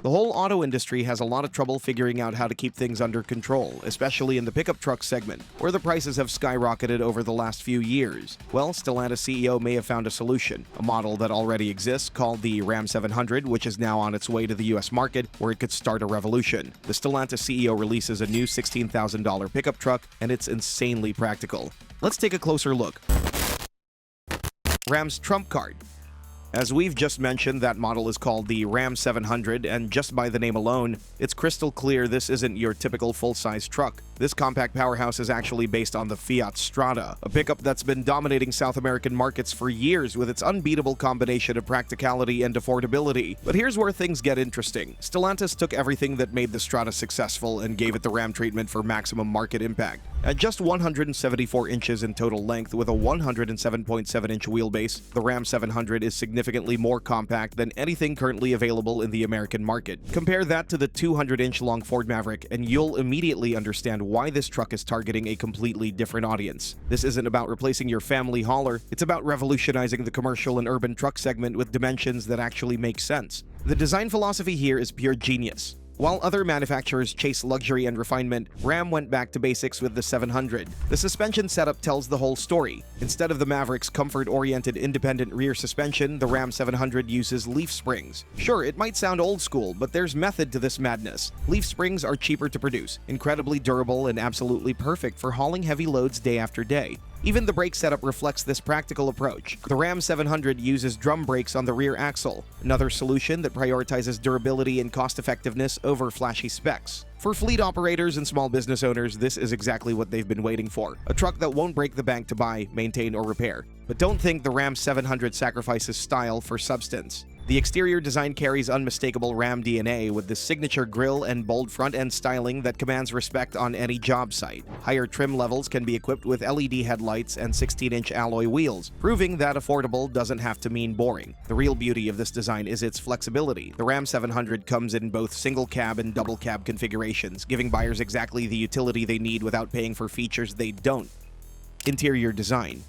The whole auto industry has a lot of trouble figuring out how to keep things under control, especially in the pickup truck segment, where the prices have skyrocketed over the last few years. Well, Stellantis CEO may have found a solution, a model that already exists called the Ram 700, which is now on its way to the US market, where it could start a revolution. The Stellantis CEO releases a new $16,000 pickup truck, and it's insanely practical. Let's take a closer look. Ram's trump card. As we've just mentioned, that model is called the Ram 700, and just by the name alone, it's crystal clear this isn't your typical full-size truck. This compact powerhouse is actually based on the Fiat Strada, a pickup that's been dominating South American markets for years with its unbeatable combination of practicality and affordability. But here's where things get interesting. Stellantis took everything that made the Strada successful and gave it the Ram treatment for maximum market impact. At just 174 inches in total length with a 107.7-inch wheelbase, the Ram 700 is significantly more compact than anything currently available in the American market. Compare that to the 200-inch long Ford Maverick, and you'll immediately understand why this truck is targeting a completely different audience. This isn't about replacing your family hauler, it's about revolutionizing the commercial and urban truck segment with dimensions that actually make sense. The design philosophy here is pure genius. While other manufacturers chase luxury and refinement, Ram went back to basics with the 700. The suspension setup tells the whole story. Instead of the Maverick's comfort-oriented independent rear suspension, the Ram 700 uses leaf springs. Sure, it might sound old school, but there's method to this madness. Leaf springs are cheaper to produce, incredibly durable, and absolutely perfect for hauling heavy loads day after day. Even the brake setup reflects this practical approach. The Ram 700 uses drum brakes on the rear axle, another solution that prioritizes durability and cost-effectiveness over flashy specs. For fleet operators and small business owners, this is exactly what they've been waiting for. A truck that won't break the bank to buy, maintain, or repair. But don't think the Ram 700 sacrifices style for substance. The exterior design carries unmistakable Ram DNA with the signature grille and bold front-end styling that commands respect on any job site. Higher trim levels can be equipped with LED headlights and 16-inch alloy wheels, proving that affordable doesn't have to mean boring. The real beauty of this design is its flexibility. The Ram 700 comes in both single cab and double cab configurations, giving buyers exactly the utility they need without paying for features they don't. Interior design.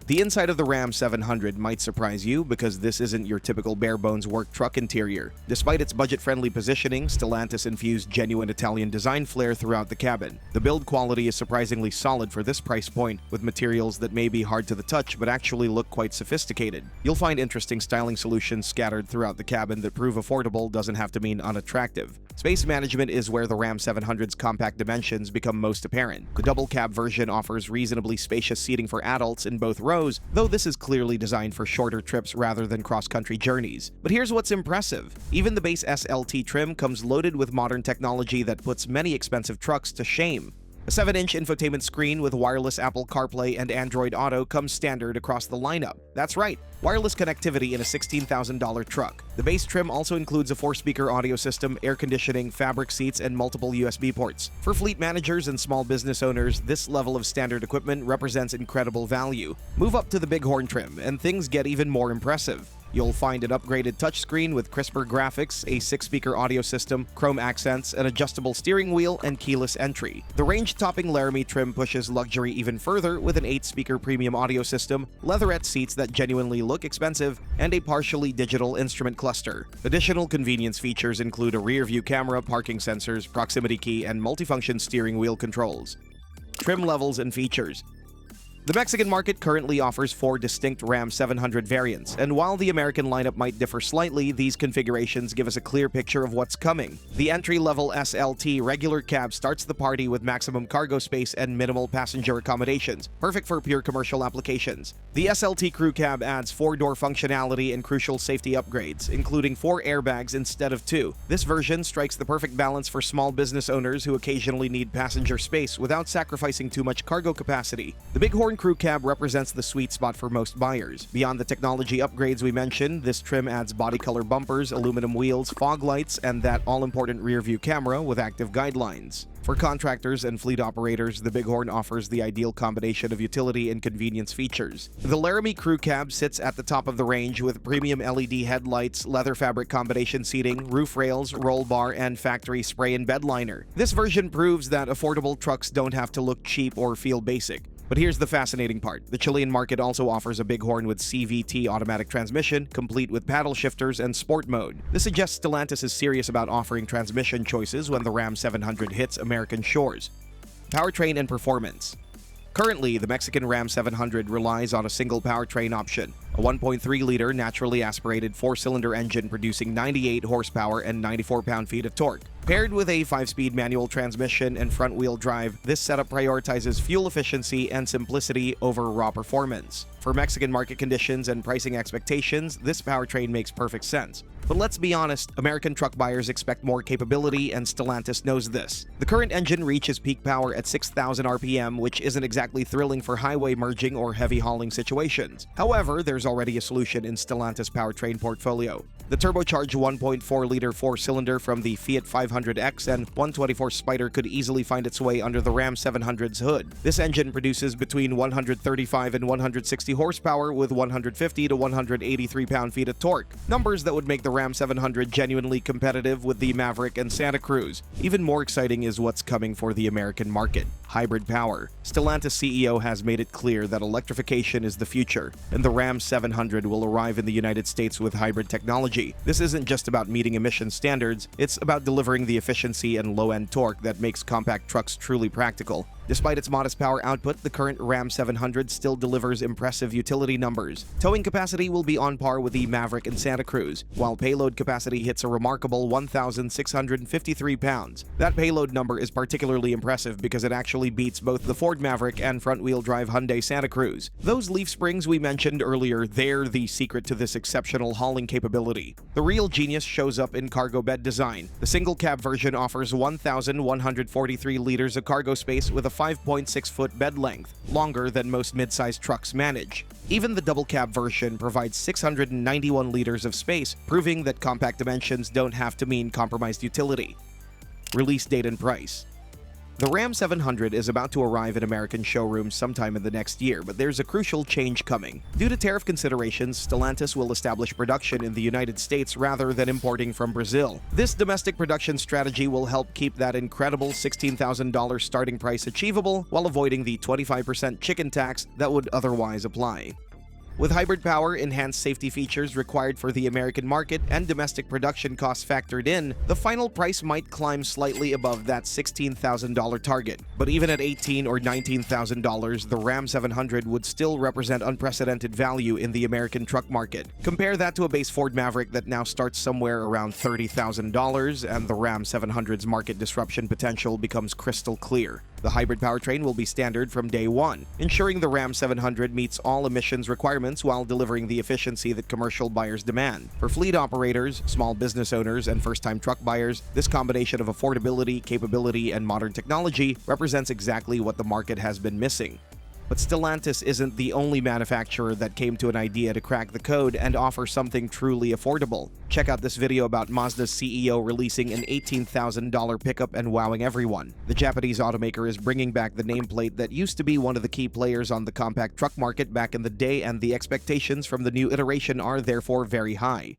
The inside of the Ram 700 might surprise you because this isn't your typical bare-bones work truck interior. Despite its budget-friendly positioning, Stellantis infused genuine Italian design flair throughout the cabin. The build quality is surprisingly solid for this price point, with materials that may be hard to the touch but actually look quite sophisticated. You'll find interesting styling solutions scattered throughout the cabin that prove affordable doesn't have to mean unattractive. Space management is where the Ram 700's compact dimensions become most apparent. The double cab version offers reasonably spacious seating for adults in both rows, though this is clearly designed for shorter trips rather than cross-country journeys. But here's what's impressive. Even the base SLT trim comes loaded with modern technology that puts many expensive trucks to shame. A 7-inch infotainment screen with wireless Apple CarPlay and Android Auto comes standard across the lineup. That's right, wireless connectivity in a $16,000 truck. The base trim also includes a 4-speaker audio system, air conditioning, fabric seats, and multiple USB ports. For fleet managers and small business owners, this level of standard equipment represents incredible value. Move up to the Bighorn trim, and things get even more impressive. You'll find an upgraded touchscreen with crisper graphics, a 6-speaker audio system, chrome accents, an adjustable steering wheel, and keyless entry. The range-topping Laramie trim pushes luxury even further with an 8-speaker premium audio system, leatherette seats that genuinely look expensive, and a partially digital instrument cluster. Additional convenience features include a rear-view camera, parking sensors, proximity key, and multifunction steering wheel controls. Trim levels and features. The Mexican market currently offers 4 distinct Ram 700 variants, and while the American lineup might differ slightly, these configurations give us a clear picture of what's coming. The entry-level SLT regular cab starts the party with maximum cargo space and minimal passenger accommodations, perfect for pure commercial applications. The SLT crew cab adds 4-door functionality and crucial safety upgrades, including 4 airbags instead of 2. This version strikes the perfect balance for small business owners who occasionally need passenger space without sacrificing too much cargo capacity. The Bighorn crew cab represents the sweet spot for most buyers. Beyond the technology upgrades we mentioned, this trim adds body color bumpers, aluminum wheels, fog lights, and that all-important rear-view camera with active guidelines. For contractors and fleet operators, the Bighorn offers the ideal combination of utility and convenience features. The Laramie Crew Cab sits at the top of the range with premium LED headlights, leather fabric combination seating, roof rails, roll bar, and factory spray and bed liner. This version proves that affordable trucks don't have to look cheap or feel basic. But here's the fascinating part. The Chilean market also offers a bighorn with CVT automatic transmission, complete with paddle shifters and sport mode. This suggests Stellantis is serious about offering transmission choices when the Ram 700 hits American shores. Powertrain and performance. Currently, the Mexican Ram 700 relies on a single powertrain option, a 1.3-liter naturally aspirated 4-cylinder engine producing 98 horsepower and 94 pound-feet of torque. Paired with a 5-speed manual transmission and front-wheel drive, this setup prioritizes fuel efficiency and simplicity over raw performance. For Mexican market conditions and pricing expectations, this powertrain makes perfect sense. But let's be honest, American truck buyers expect more capability, and Stellantis knows this. The current engine reaches peak power at 6,000 RPM, which isn't exactly thrilling for highway merging or heavy hauling situations. However, there's already a solution in Stellantis' powertrain portfolio. The turbocharged 1.4-liter 4-cylinder from the Fiat 500X and 124 Spider could easily find its way under the Ram 700's hood. This engine produces between 135 and 160 horsepower with 150 to 183 pound-feet of torque, numbers that would make the Ram 700 genuinely competitive with the Maverick and Santa Cruz. Even more exciting is what's coming for the American market: hybrid power. Stellantis CEO has made it clear that electrification is the future, and the Ram 700 will arrive in the United States with hybrid technology. This isn't just about meeting emission standards, it's about delivering the efficiency and low-end torque that makes compact trucks truly practical. Despite its modest power output, the current Ram 700 still delivers impressive utility numbers. Towing capacity will be on par with the Maverick and Santa Cruz, while payload capacity hits a remarkable 1,653 pounds. That payload number is particularly impressive because it actually beats both the Ford Maverick and front-wheel drive Hyundai Santa Cruz. Those leaf springs we mentioned earlier, they're the secret to this exceptional hauling capability. The real genius shows up in cargo bed design. The single-cab version offers 1,143 liters of cargo space with a 5.6-foot bed length, longer than most mid-sized trucks manage. Even the double-cab version provides 691 liters of space, proving that compact dimensions don't have to mean compromised utility. Release date and price. The Ram 700 is about to arrive in American showrooms sometime in the next year, but there's a crucial change coming. Due to tariff considerations, Stellantis will establish production in the United States rather than importing from Brazil. This domestic production strategy will help keep that incredible $16,000 starting price achievable while avoiding the 25% chicken tax that would otherwise apply. With hybrid power, enhanced safety features required for the American market, and domestic production costs factored in, the final price might climb slightly above that $16,000 target. But even at $18,000 or $19,000, the Ram 700 would still represent unprecedented value in the American truck market. Compare that to a base Ford Maverick that now starts somewhere around $30,000, and the Ram 700's market disruption potential becomes crystal clear. The hybrid powertrain will be standard from day one, ensuring the Ram 700 meets all emissions requirements while delivering the efficiency that commercial buyers demand. For fleet operators, small business owners, and first-time truck buyers, this combination of affordability, capability, and modern technology represents exactly what the market has been missing. But Stellantis isn't the only manufacturer that came to an idea to crack the code and offer something truly affordable. Check out this video about Mazda's CEO releasing an $18,000 pickup and wowing everyone. The Japanese automaker is bringing back the nameplate that used to be one of the key players on the compact truck market back in the day, and the expectations from the new iteration are therefore very high.